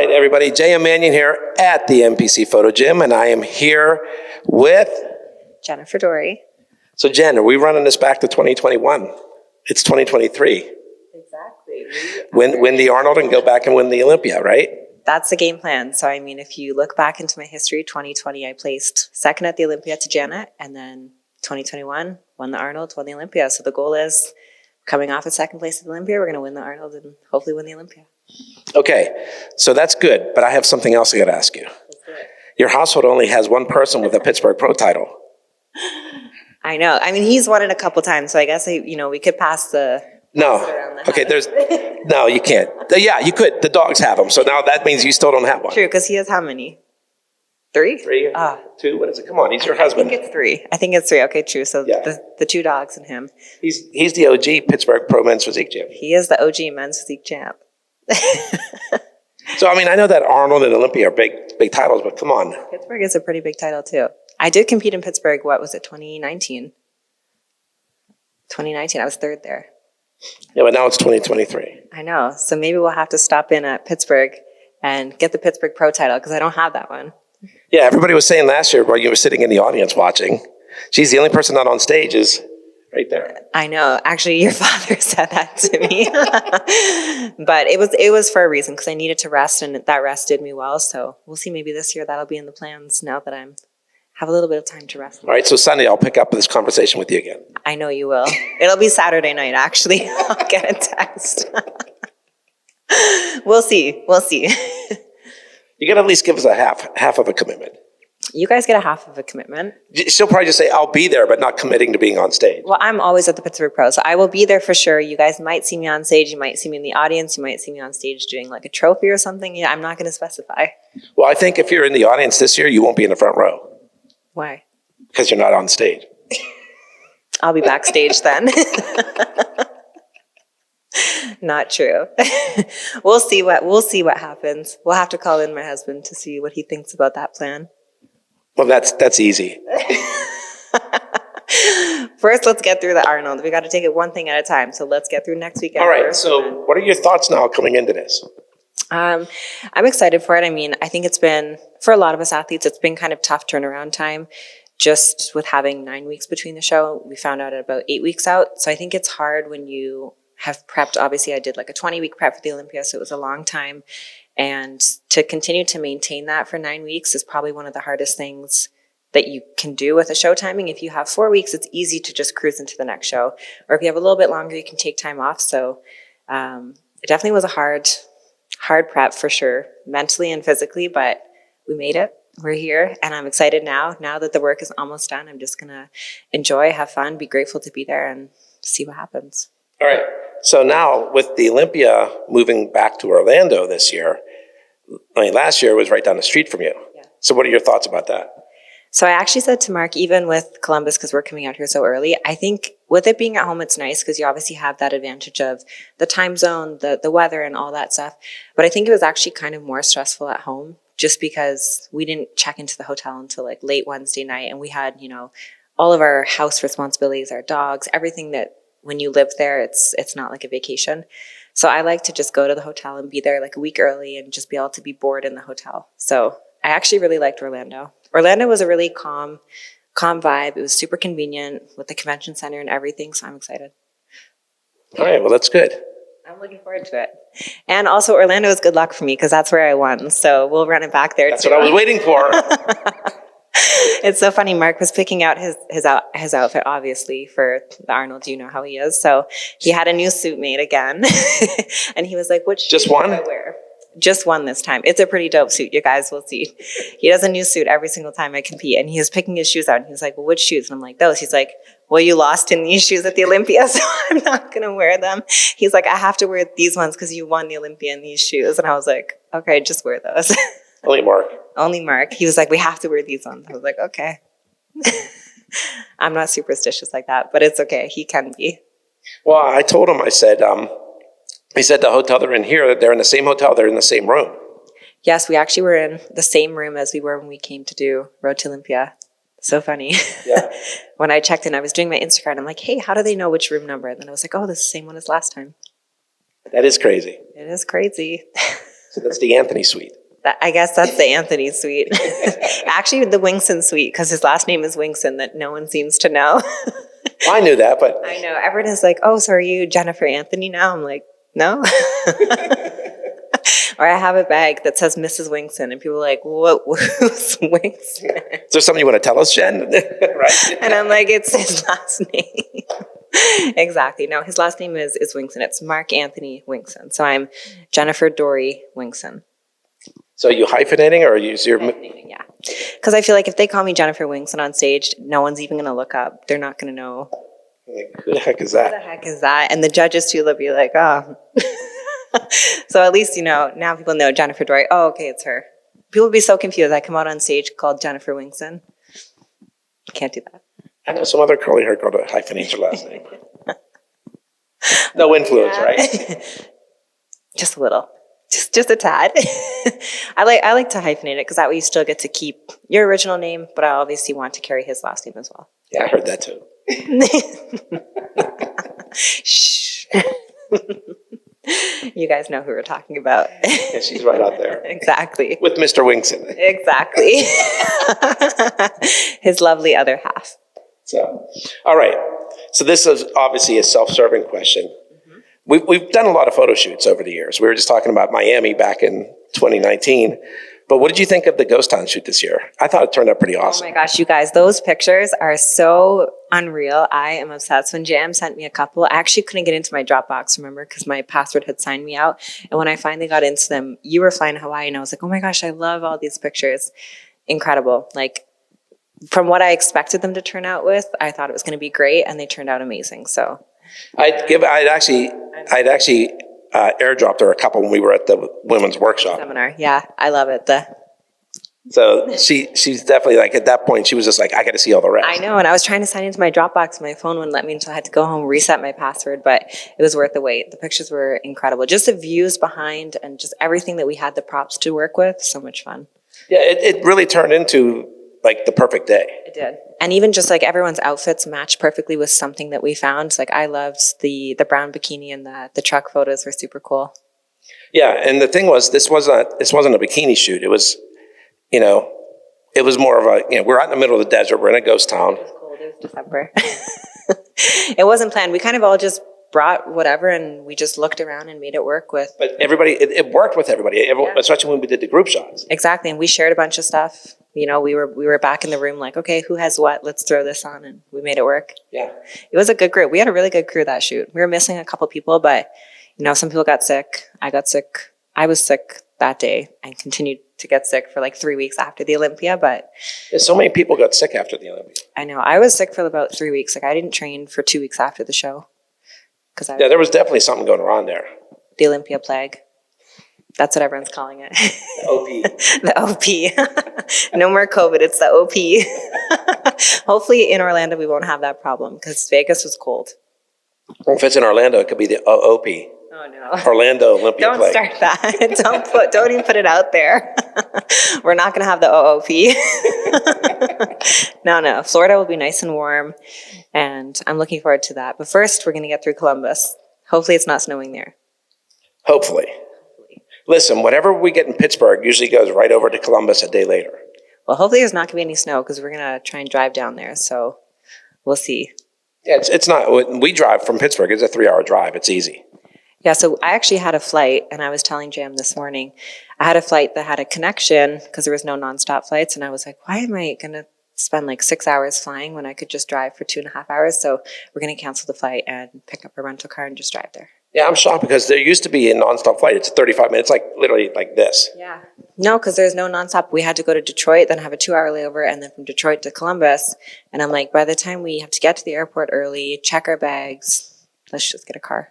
right, everybody. JM Manion here at the NPC Photo Gym, and I am here with Jennifer Dorie. So, Jen, are we running this back to 2021? It's 2023. Exactly. Win the Arnold and go back and win the Olympia, right? That's the game plan. So, I mean, if you look back into my history, 2020, I placed second at the Olympia to Janet, and then 2021, won the Arnold, won the Olympia. So the goal is coming off of second place at the Olympia, we're going to win the Arnold and hopefully win the Olympia. Okay, so that's good, but I have something else I got to ask you. Your household only has one person with a Pittsburgh Pro title. I know. I mean, he's won it a couple times, so I guess, we could pass the... No. Okay, no, you can't. Yeah, you could. The dogs have them, so now that means you still don't have one. True, because he has how many? Three? Two? What is it? Come on, he's your husband. I think it's three. Okay, true. So yeah. the two dogs and him. He's the OG Pittsburgh Pro Men's Physique Champ. He is the OG Men's Physique Champ. So, I mean, I know that Arnold and Olympia are big titles, but come on. Pittsburgh is a pretty big title, too. I did compete in Pittsburgh, 2019? 2019, I was third there. Yeah, but now it's 2023. I know. So maybe we'll have to stop in at Pittsburgh and get the Pittsburgh Pro title, because I don't have that one. Yeah, everybody was saying last year while you were sitting in the audience watching, she's the only person not on stage is right there. I know. Actually, your father said that to me. But it was for a reason, because I needed to rest, and that rest did me well. So we'll see. Maybe this year that'll be in the plans now that have a little bit of time to rest. All right, so Sunday I'll pick up this conversation with you again. I know you will. It'll be Saturday night, actually. I'll get a text. We'll see. You got to at least give us a half of a commitment. You guys get a half of a commitment. She'll probably just say, I'll be there, but not committing to being on stage. Well, I'm always at the Pittsburgh Pro, so I will be there for sure. You guys might see me on stage. You might see me in the audience. You might see me on stage doing like a trophy or something. Yeah, I'm not going to specify. Well, I think if you're in the audience this year, you won't be in the front row. Why? Because you're not on stage. I'll be backstage then. Not true. We'll see what happens. We'll have to call in my husband to see what he thinks about that plan. Well, that's easy. First, let's get through the Arnold. We got to take it one thing at a time. So let's get through next weekend. All right. So what are your thoughts now coming into this? I'm excited for it. I mean, I think it's been, for a lot of us athletes, it's been kind of tough turnaround time. Just with having 9 weeks between the show, we found out at about 8 weeks out. So I think it's hard when you have prepped. Obviously, I did like a 20-week prep for the Olympia, so it was a long time. And to continue to maintain that for 9 weeks is probably one of the hardest things that you can do with a show timing. If you have 4 weeks, it's easy to just cruise into the next show. Or if you have a little bit longer, you can take time off. So it definitely was a hard prep for sure, mentally and physically, but we made it. We're here, and I'm excited now. Now that the work is almost done, I'm just going to enjoy, have fun, be grateful to be there, and see what happens. All right. So now with the Olympia moving back to Orlando this year, I mean, last year it was right down the street from you. Yeah. So what are your thoughts about that? So I actually said to Mark, even with Columbus, because we're coming out here so early, I think with it being at home, it's nice because you obviously have that advantage of the time zone, the weather, and all that stuff. But I think it was actually kind of more stressful at home just because we didn't check into the hotel until like late Wednesday night. And we had, all of our house responsibilities, our dogs, everything that when you live there, it's not like a vacation. So I like to just go to the hotel and be there like a week early and just be able to be bored in the hotel. So I actually really liked Orlando. Orlando was a really calm vibe. It was super convenient with the convention center and everything, so I'm excited. All right, well, that's good. I'm looking forward to it. And also, Orlando is good luck for me because that's where I won, so we'll run it back there, That's what I was waiting for. It's so funny. Mark was picking out his outfit, obviously, for the Arnold. You know how he is. So he had a new suit made again. And he was like, which just one? should I wear? Just one this time. It's a pretty dope suit. You guys will see. He does a new suit every single time I compete. And he was picking his shoes out. And he was like, well, which shoes? And I'm like, those. He's like, well, you lost in these shoes at the Olympia, so I'm not going to wear them. He's like, I have to wear these ones because you won the Olympia in these shoes. And I was like, okay, just wear those. Only Mark. Only Mark. He was like, we have to wear these ones. I was like, okay. I'm not superstitious like that, but it's okay. He can be. Well, I told him, I said, he said the hotel they're in here, they're in the same hotel, they're in the same room. Yes, we actually were in the same room as we were when we came to do Road to Olympia. So funny. Yeah. When I checked in, I was doing my Instacart. I'm like, hey, how do they know which room number? And then I was like, oh, this is the same one as last time. That is crazy. It is crazy. So that's the Anthony suite. I guess that's the Anthony suite. Actually, the Wingson suite, because his last name is Wingson that no one seems to know. I knew that, but I know. Everyone is like, oh, so are you Jennifer Anthony now? I'm like, no. Or I have a bag that says Mrs. Wingson, and people are like, what? Who's Wingson? is there something you want to tell us, Jen? Right. And I'm like, it's his last name. Exactly. No, his last name is Wingson. It's Mark Anthony Wingson. So I'm Jennifer Dorie Wingson. So are you hyphenating or use your... Yeah. Because I feel like if they call me Jennifer Wingson on stage, no one's even going to look up. They're not going to know. Like, who the heck is Who the that? heck is that? And the judges too, they'll be like, oh. So at least, now people know Jennifer Dorie. Oh, okay, it's her. People will be so confused. I come out on stage called Jennifer Wingson. Can't do that. I know some other curly-haired girl that hyphenates her last name. No influence, right? Just a little. Just a tad. I like to hyphenate it because that way you still get to keep your original name, but I obviously want to carry his last name as well. Yeah, I heard that too. Shh. You guys know who we're talking about. Yeah, she's right out there. Exactly. With Mr. Wingson. Exactly. His lovely other half. So, all right. So this is obviously a self-serving question. We've done a lot of photo shoots over the years. We were just talking about Miami back in 2019. But what did you think of the Ghost Town shoot this year? I thought it turned out pretty awesome. Oh my gosh, you guys, those pictures are so unreal. I am obsessed. When JM sent me a couple, I actually couldn't get into my Dropbox, remember, because my password had signed me out. And when I finally got into them, you were flying to Hawaii, and I was like, oh my gosh, I love all these pictures. Incredible. Like, from what I expected them to turn out with, I thought it was going to be great, and they turned out amazing. So I'd actually airdropped her a couple when we were at the women's workshop. seminar, yeah, I love it. So she's definitely like, at that point, she was just like, I got to see all the rest. I know, and I was trying to sign into my Dropbox, my phone wouldn't let me until I had to go home, reset my password, but it was worth the wait. The pictures were incredible. Just the views behind and just everything that we had the props to work with, so much fun. Yeah, it really turned into like the perfect day. It did. And even just like everyone's outfits matched perfectly with something that we found. Like I loved the brown bikini, and the truck photos were super cool. Yeah, and the thing was, this wasn't a bikini shoot. It was, it was more of a, we're out in the middle of the desert. We're in a ghost town. It was cold. It was December. It wasn't planned. We kind of all just brought whatever, and we just looked around and made it work with. But everybody, it worked with everybody, Yeah. especially when we did the group shots. Exactly, and we shared a bunch of stuff. We were back in the room like, okay, who has what? Let's throw this on, and we made it work. Yeah. It was a good group. We had a really good crew that shoot. We were missing a couple people, but some people got sick. I got sick. I was sick that day and continued to get sick for like 3 weeks after the Olympia, but Yeah, so many people got sick after the Olympia. I know. I was sick for about 3 weeks. Like I didn't train for 2 weeks after the show. Yeah, there was definitely something going on there. The Olympia plague. That's what everyone's calling it. OP. The OP. No more COVID. It's the OP. Hopefully in Orlando we won't have that problem because Vegas was cold. If it's in Orlando, it could be the OP. Oh no. Orlando Olympia Don't Plague. start that. Don't even put it out there. We're not going to have the OOP. No. Florida will be nice and warm, and I'm looking forward to that. But first, we're going to get through Columbus. Hopefully it's not snowing there. Hopefully. Listen, whatever we get in Pittsburgh usually goes right over to Columbus a day later. Well, hopefully there's not going to be any snow because we're going to try and drive down there. So we'll see. Yeah, it's not. When we drive from Pittsburgh, it's a 3-hour drive. It's easy. Yeah, so I actually had a flight, and I was telling Jam this morning, I had a flight that had a connection because there was no nonstop flights, and I was like, why am I going to spend like 6 hours flying when I could just drive for 2.5 hours? So we're going to cancel the flight and pick up a rental car and just drive there. Yeah, I'm shocked because there used to be a nonstop flight. It's 35 minutes, like literally like this. Yeah. No, because there's no nonstop. We had to go to Detroit, then have a 2-hour layover, and then from Detroit to Columbus. And I'm like, by the time we have to get to the airport early, check our bags, let's just get a car.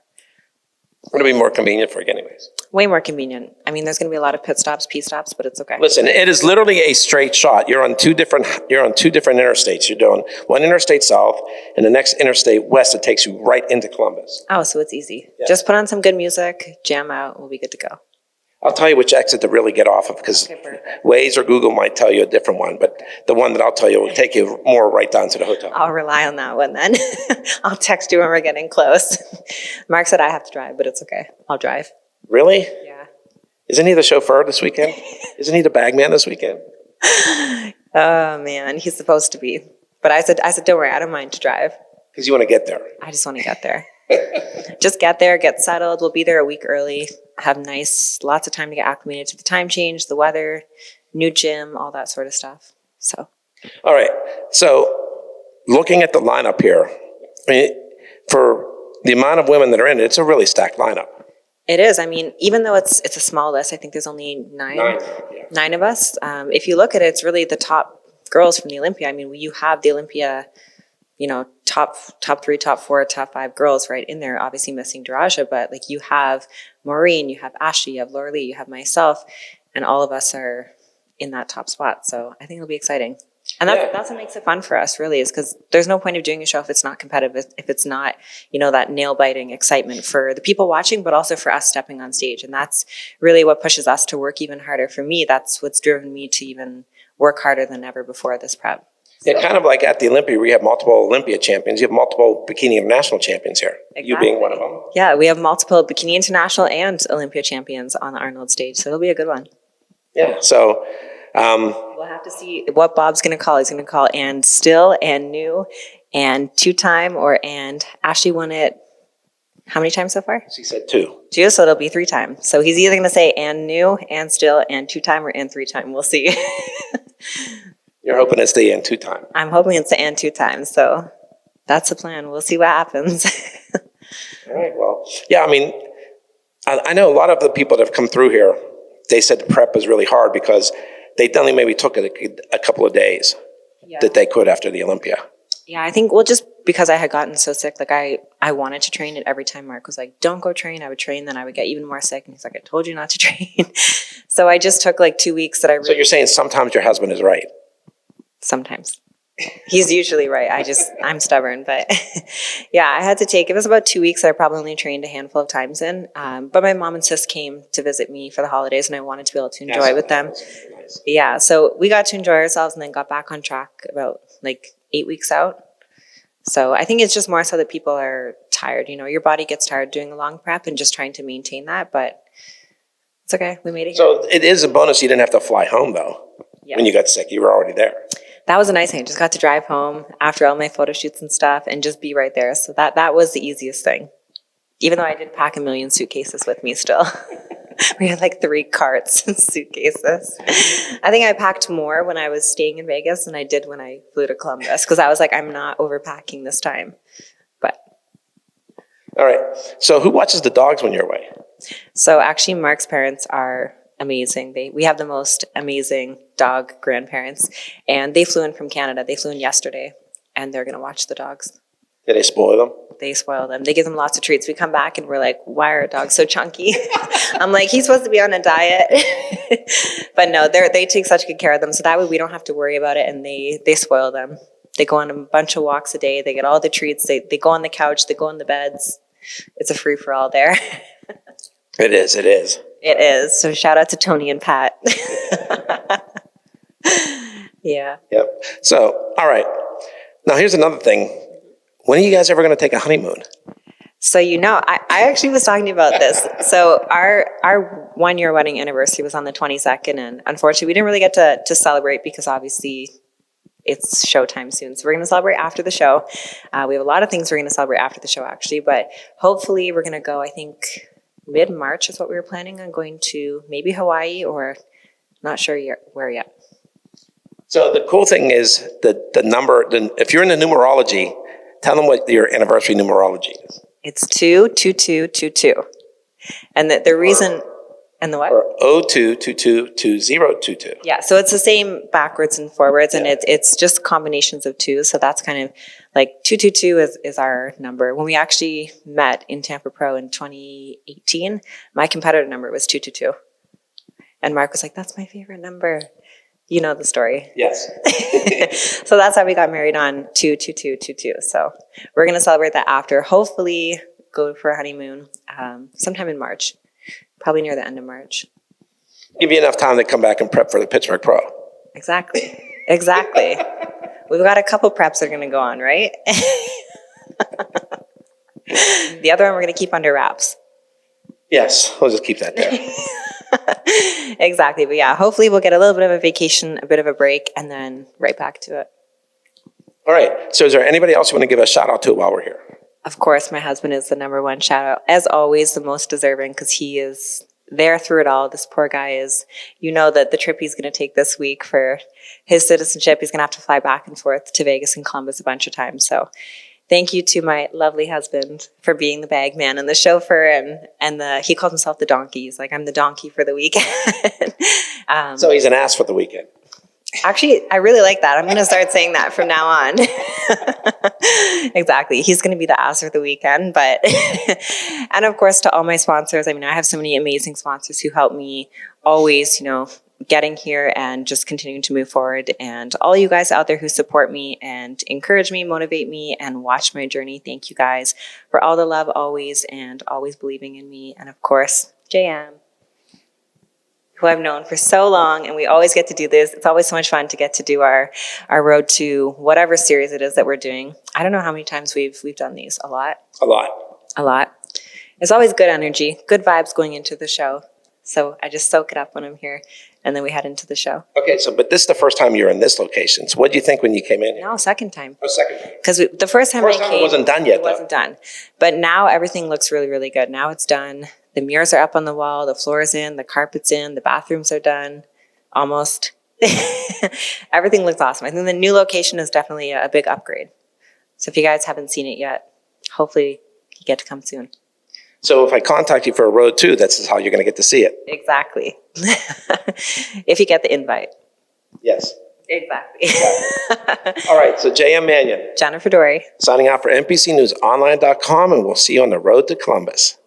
It'll be more convenient for you anyways. Way more convenient. I mean, there's going to be a lot of pit stops, P stops, but it's okay. Listen, it is literally a straight shot. You're on two different interstates. You're doing one interstate south and the next interstate west that takes you right into Columbus. Oh, so it's easy. Yeah. Just put on some good music, jam out, we'll be good to go. I'll tell you which exit to really get off of because Okay, perfect. Waze or Google might tell you a different one, but the one that I'll tell you will take you more right down to the hotel. I'll rely on that one then. I'll text you when we're getting close. Mark said I have to drive, but it's okay. I'll drive. Really? Yeah. Isn't he the chauffeur this weekend? Isn't he the bagman this weekend? Oh man, he's supposed to be. But I said, don't worry, I don't mind to drive. Because you want to get there. I just want to get there. Just get there, get settled. We'll be there a week early. Have lots of time to get acclimated to the time change, the weather, new gym, all that sort of stuff. So. All right. So looking at the lineup here, I mean, for the amount of women that are in it, it's a really stacked lineup. It is. I mean, even though it's a small list, I think there's only nine of us. If you look at it, it's really the top girls from the Olympia. I mean, you have the Olympia, top 3, top 4, top 5 girls right in there, obviously missing Daraja, but like you have Maureen, you have Ashley, you have Laura Lee, you have myself, and all of us are in that top spot. So I think it'll be exciting. And that's what makes it fun for us, really, is because there's no point of doing a show if it's not competitive, if it's not, that nail-biting excitement for the people watching, but also for us stepping on stage. And that's really what pushes us to work even harder. For me, that's what's driven me to even work harder than ever before this prep. Yeah, kind of like at the Olympia, we have multiple Olympia champions. You have multiple Bikini International champions here. Exactly. You being one of them. Yeah, we have multiple Bikini International and Olympia champions on the Arnold stage, so it'll be a good one. Yeah, so... we'll have to see what Bob's going to call. He's going to call and still and new and 2-time and Ashley won it how many times so far? She said 2. 2, so it'll be 3 times. So he's either going to say and new and still and 2-time or and 3-time. We'll see. You're hoping it's the and 2-time. I'm hoping it's the and 2 times. So that's the plan. We'll see what happens. All right. Well, yeah, I mean, I know a lot of the people that have come through here, they said the prep was really hard because they only maybe took it a couple of days that they could after the Olympia. Yeah, I think, just because I had gotten so sick, like I wanted to train it every time Mark was like, don't go train. I would train, then I would get even more sick. And he's like, I told you not to train. So I just took like 2 weeks that I really... So you're saying sometimes your husband is right? Sometimes. He's usually right. I'm stubborn, but yeah, I had to take, it was about 2 weeks that I probably only trained a handful of times in. But my mom and sis came to visit me for the holidays and I wanted to be able to enjoy with them. Nice. Yeah, so we got to enjoy ourselves and then got back on track about like 8 weeks out. So I think it's just more so that people are tired. Your body gets tired doing a long prep and just trying to maintain that, but it's okay. We made it here. So it is a bonus you didn't have to fly home though. Yeah. When you got sick, you were already there. That was a nice thing. Just got to drive home after all my photo shoots and stuff and just be right there. So that was the easiest thing. Even though I did pack a million suitcases with me still. We had like 3 carts and suitcases. I think I packed more when I was staying in Vegas than I did when I flew to Columbus because I was like, I'm not overpacking this time. But. All right. So who watches the dogs when you're away? So actually Mark's parents are amazing. We have the most amazing dog grandparents, and they flew in from Canada. They flew in yesterday, and they're going to watch the dogs. Did they spoil them? They spoil them. They give them lots of treats. We come back, and we're like, why are our dogs so chunky? I'm like, he's supposed to be on a diet. But no, they take such good care of them, so that way we don't have to worry about it, and they spoil them. They go on a bunch of walks a day. They get all the treats. They go on the couch. They go on the beds. It's a free-for-all there. It is. It is. It is. So shout out to Tony and Pat. Yeah. Yep. So, all right. Now here's another thing. When are you guys ever going to take a honeymoon? So, I actually was talking to you about this. So our 1-year wedding anniversary was on the 22nd, and unfortunately we didn't really get to celebrate because obviously it's showtime soon. So we're going to celebrate after the show. We have a lot of things we're going to celebrate after the show actually, but hopefully we're going to go, I think, mid-March is what we were planning on going to, maybe Hawaii or not sure where yet. So the cool thing is that the number, if you're in the numerology, tell them what your anniversary numerology is. It's 22222. And the reason, and the what? Or 02222022. Yeah, so it's the same backwards and forwards, and it's just combinations of 2. So that's kind of like 222 is our number. When we actually met in Tampa Pro in 2018, my competitor number was 222. And Mark was like, that's my favorite number. You know the story. Yes. So that's how we got married on 22222. So we're going to celebrate that after. Hopefully go for a honeymoon sometime in March, probably near the end of March. Give you enough time to come back and prep for the Pittsburgh Pro. Exactly. We've got a couple preps that are going to go on, right? The other one we're going to keep under wraps. Yes, we'll just keep that there. Exactly. But yeah, hopefully we'll get a little bit of a vacation, a bit of a break, and then right back to it. All right. So is there anybody else you want to give a shout out to while we're here? Of course, my husband is the number one shout out. As always, the most deserving because he is there through it all. This poor guy is, that the trip he's going to take this week for his citizenship, he's going to have to fly back and forth to Vegas and Columbus a bunch of times. So thank you to my lovely husband for being the bag man and the chauffeur, and he calls himself the donkey. He's like, I'm the donkey for the weekend. So he's an ass for the weekend. Actually, I really like that. I'm going to start saying that from now on. Exactly. He's going to be the ass for the weekend. But, and of course, to all my sponsors. I mean, I have so many amazing sponsors who help me always, getting here and just continuing to move forward. And all you guys out there who support me and encourage me, motivate me, and watch my journey. Thank you guys for all the love always and always believing in me. And of course, JM, who I've known for so long, and we always get to do this. It's always so much fun to get to do our road to whatever series it is that we're doing. I don't know how many times we've done these. A lot. A lot. It's always good energy, good vibes going into the show. So I just soak it up when I'm here, and then we head into the show. Okay, but this is the first time you're in this location. So what did you think when you came in here? No, second time. Oh, second time. Because the first time I came, it wasn't done yet, it wasn't done. But now everything looks really, really good. Now it's done. The mirrors are up on the wall. The floor is in. The carpet's in. The bathrooms are done. Almost. Everything looks awesome. I think the new location is definitely a big upgrade. So if you guys haven't seen it yet, hopefully you get to come soon. So if I contact you for a road too, that's how you're going to get to see it. Exactly. If you get the invite. Yes. Exactly. All right, so JM Manion. Jennifer Dorie. Signing out for NPCNewsOnline.com, and we'll see you on the road to Columbus.